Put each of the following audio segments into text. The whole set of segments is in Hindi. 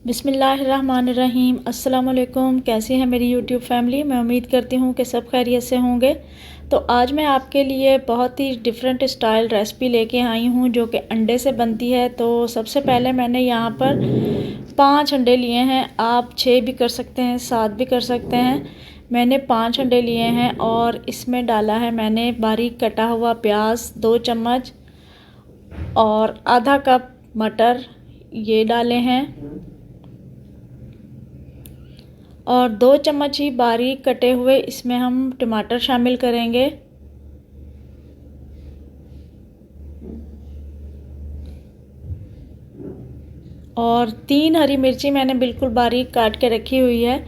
बिस्मिल्लाहिर्रहमानिर्रहीम। अस्सलामुअलैकुम। कैसी है मेरी यूट्यूब फैमिली। मैं उम्मीद करती हूँ कि सब खैरियत से होंगे। तो आज मैं आपके लिए बहुत ही डिफरेंट स्टाइल रेसिपी लेके आई हूँ जो कि अंडे से बनती है। तो सबसे पहले मैंने यहाँ पर 5 अंडे लिए हैं। आप 6 भी कर सकते हैं, 7 भी कर सकते हैं। मैंने 5 अंडे लिए हैं और इसमें डाला है मैंने बारीक कटा हुआ प्याज 2 चम्मच और आधा कप मटर ये डाले हैं और 2 चम्मच ही बारीक कटे हुए इसमें हम टमाटर शामिल करेंगे और 3 हरी मिर्ची मैंने बिल्कुल बारीक काट के रखी हुई है।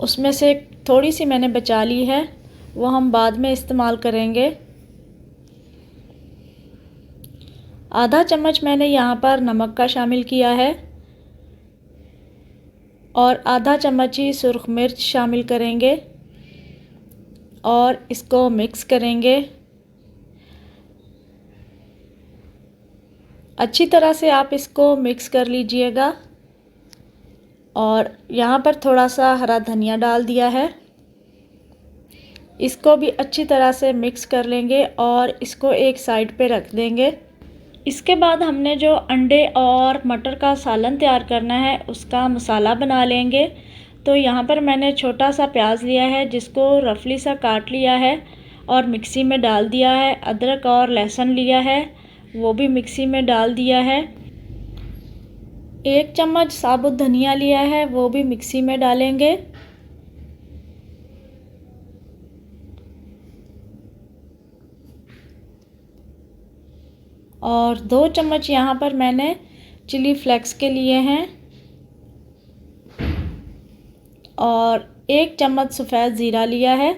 उसमें से थोड़ी सी मैंने बचा ली है, वो हम बाद में इस्तेमाल करेंगे। आधा चम्मच मैंने यहाँ पर नमक का शामिल किया है और आधा चम्मच ही सुर्ख मिर्च शामिल करेंगे और इसको मिक्स करेंगे। अच्छी तरह से आप इसको मिक्स कर लीजिएगा और यहाँ पर थोड़ा सा हरा धनिया डाल दिया है। इसको भी अच्छी तरह से मिक्स कर लेंगे और इसको एक साइड पे रख देंगे। इसके बाद हमने जो अंडे और मटर का सालन तैयार करना है उसका मसाला बना लेंगे। तो यहाँ पर मैंने छोटा सा प्याज लिया है जिसको रफली सा काट लिया है और मिक्सी में डाल दिया है। अदरक और लहसुन लिया है, वो भी मिक्सी में डाल दिया है। 1 चम्मच साबुत धनिया लिया है, वो भी मिक्सी में डालेंगे। और 2 चम्मच यहाँ पर मैंने चिली फ्लेक्स के लिए हैं और 1 चम्मच सफ़ेद ज़ीरा लिया है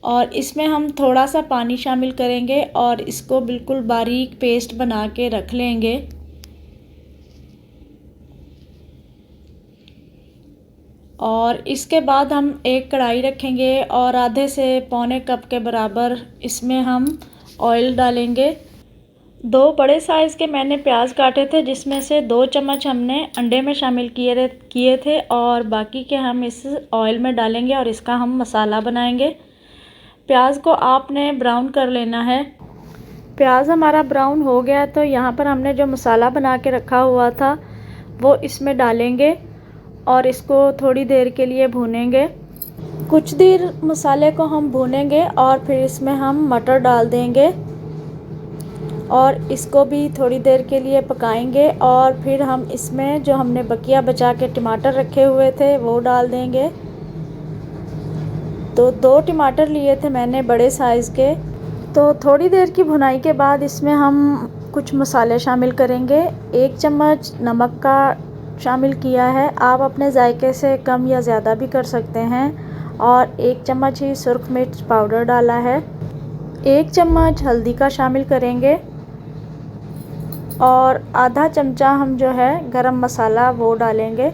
और इसमें हम थोड़ा सा पानी शामिल करेंगे और इसको बिल्कुल बारीक पेस्ट बना के रख लेंगे। और इसके बाद हम एक कढ़ाई रखेंगे और आधे से पौने कप के बराबर इसमें हम ऑयल डालेंगे। 2 बड़े साइज़ के मैंने प्याज काटे थे जिसमें से 2 चम्मच हमने अंडे में शामिल किए थे और बाकी के हम इस ऑयल में डालेंगे और इसका हम मसाला बनाएंगे। प्याज को आपने ब्राउन कर लेना है। प्याज हमारा ब्राउन हो गया तो यहाँ पर हमने जो मसाला बना के रखा हुआ था वो इसमें डालेंगे और इसको थोड़ी देर के लिए भूनेंगे। कुछ देर मसाले को हम भूनेंगे और फिर इसमें हम मटर डाल देंगे और इसको भी थोड़ी देर के लिए पकाएंगे और फिर हम इसमें जो हमने बकिया बचा के टमाटर रखे हुए थे वो डाल देंगे। तो 2 टमाटर लिए थे मैंने बड़े साइज़ के। तो थोड़ी देर की भुनाई के बाद इसमें हम कुछ मसाले शामिल करेंगे। 1 चम्मच नमक का शामिल किया है, आप अपने जायके से कम या ज़्यादा भी कर सकते हैं और 1 चम्मच ही सुर्ख मिर्च पाउडर डाला है। 1 चम्मच हल्दी का शामिल करेंगे और आधा चमचा हम जो है गरम मसाला वो डालेंगे।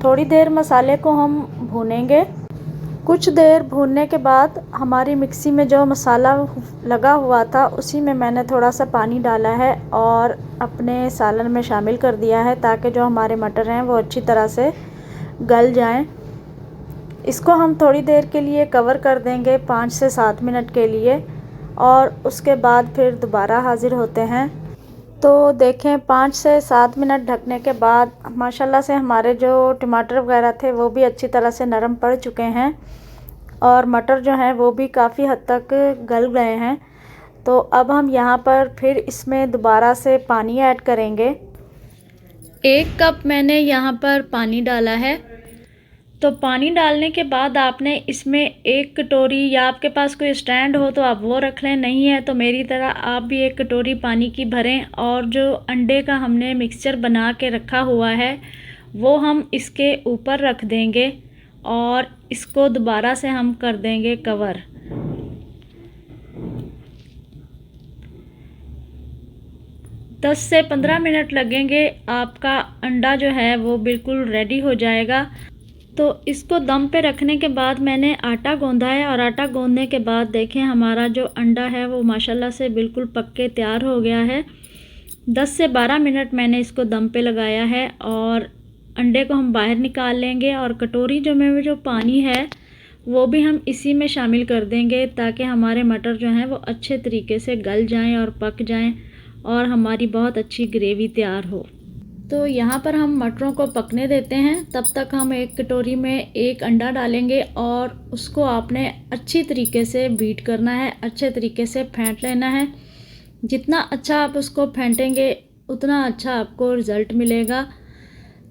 थोड़ी देर मसाले को हम भूनेंगे। कुछ देर भूनने के बाद हमारी मिक्सी में जो मसाला लगा हुआ था उसी में मैंने थोड़ा सा पानी डाला है और अपने सालन में शामिल कर दिया है ताकि जो हमारे मटर हैं वो अच्छी तरह से गल जाएं। इसको हम थोड़ी देर के लिए कवर कर देंगे 5 से 7 मिनट के लिए और उसके बाद फिर दोबारा हाज़िर होते हैं। तो देखें 5 से 7 मिनट ढकने के बाद माशाल्लाह से हमारे जो टमाटर वगैरह थे वो भी अच्छी तरह से नरम पड़ चुके हैं और मटर जो हैं वो भी काफ़ी हद तक गल गए हैं। तो अब हम यहाँ पर फिर इसमें दोबारा से पानी ऐड करेंगे। 1 कप मैंने यहाँ पर पानी डाला है। तो पानी डालने के बाद आपने इसमें 1 कटोरी या आपके पास कोई स्टैंड हो तो आप वो रख लें, नहीं है तो मेरी तरह आप भी 1 कटोरी पानी की भरें और जो अंडे का हमने मिक्सचर बना के रखा हुआ है वो हम इसके ऊपर रख देंगे और इसको दोबारा से हम कर देंगे कवर। दस से 15 मिनट लगेंगे, आपका अंडा जो है वो बिल्कुल रेडी हो जाएगा। तो इसको दम पे रखने के बाद मैंने आटा गूंदा है और आटा गूंदने के बाद देखें हमारा जो अंडा है वो माशाल्लाह से बिल्कुल पक के तैयार हो गया है। 10 से 12 मिनट मैंने इसको दम पे लगाया है और अंडे को हम बाहर निकाल लेंगे और कटोरी में जो पानी है वो भी हम इसी में शामिल कर देंगे ताकि हमारे मटर जो हैं वो अच्छे तरीके से गल जाएं और पक जाएं और हमारी बहुत अच्छी ग्रेवी तैयार हो। तो यहाँ पर हम मटरों को पकने देते हैं। तब तक हम एक कटोरी में एक अंडा डालेंगे और उसको आपने अच्छी तरीके से बीट करना है, अच्छे तरीके से फेंट लेना है। जितना अच्छा आप उसको फेंटेंगे उतना अच्छा आपको रिज़ल्ट मिलेगा।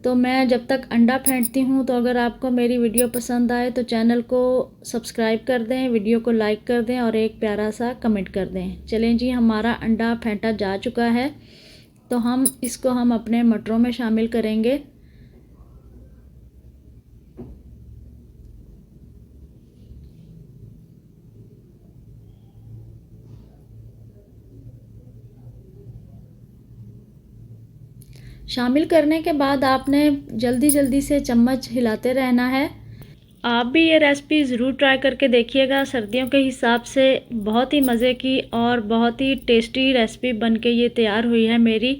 तो मैं जब तक अंडा फेंटती हूँ, तो अगर आपको मेरी वीडियो पसंद आए तो चैनल को सब्सक्राइब कर दें, वीडियो को लाइक कर दें और एक प्यारा सा कमेंट कर दें। चलें जी, हमारा अंडा फेंटा जा चुका है तो हम इसको अपने मटरों में शामिल करेंगे। शामिल करने के बाद आपने जल्दी जल्दी से चम्मच हिलाते रहना है। आप भी ये रेसिपी ज़रूर ट्राई करके देखिएगा। सर्दियों के हिसाब से बहुत ही मज़े की और बहुत ही टेस्टी रेसिपी बनके ये तैयार हुई है मेरी।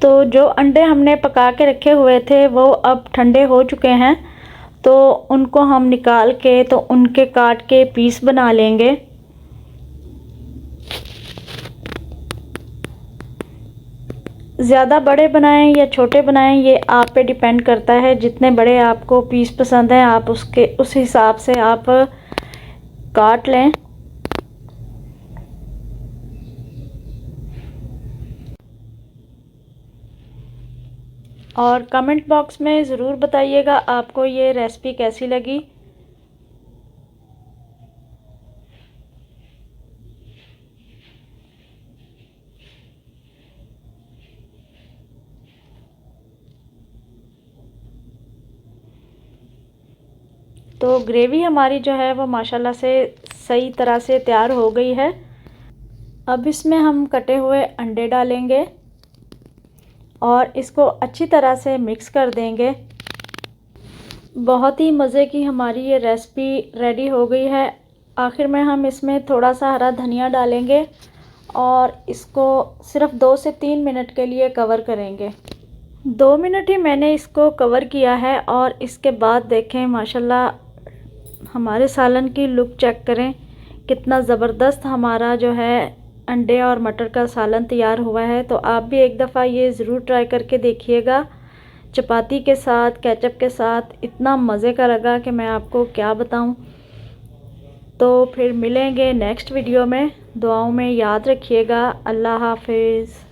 तो जो अंडे हमने पका के रखे हुए थे वो अब ठंडे हो चुके हैं, तो उनको हम निकाल के तो उनके काट के पीस बना लेंगे। ज़्यादा बड़े बनाएं या छोटे बनाएं ये आप पे डिपेंड करता है। जितने बड़े आपको पीस पसंद हैं आप उस हिसाब से आप काट लें। और कमेंट बॉक्स में ज़रूर बताइएगा आपको ये रेसिपी कैसी लगी। तो ग्रेवी हमारी जो है वो माशाल्लाह से सही तरह से तैयार हो गई है। अब इसमें हम कटे हुए अंडे डालेंगे और इसको अच्छी तरह से मिक्स कर देंगे। बहुत ही मज़े की हमारी ये रेसिपी रेडी हो गई है। आखिर में हम इसमें थोड़ा सा हरा धनिया डालेंगे और इसको सिर्फ 2 से 3 मिनट के लिए कवर करेंगे। 2 मिनट ही मैंने इसको कवर किया है और इसके बाद देखें माशाल्लाह हमारे सालन की लुक चेक करें, कितना ज़बरदस्त हमारा जो है अंडे और मटर का सालन तैयार हुआ है। तो आप भी एक दफ़ा ये ज़रूर ट्राई करके देखिएगा। चपाती के साथ, केचप के साथ इतना मज़े का लगा कि मैं आपको क्या बताऊं। तो फिर मिलेंगे नेक्स्ट वीडियो में। दुआओं में याद रखिएगा। अल्लाह हाफिज़।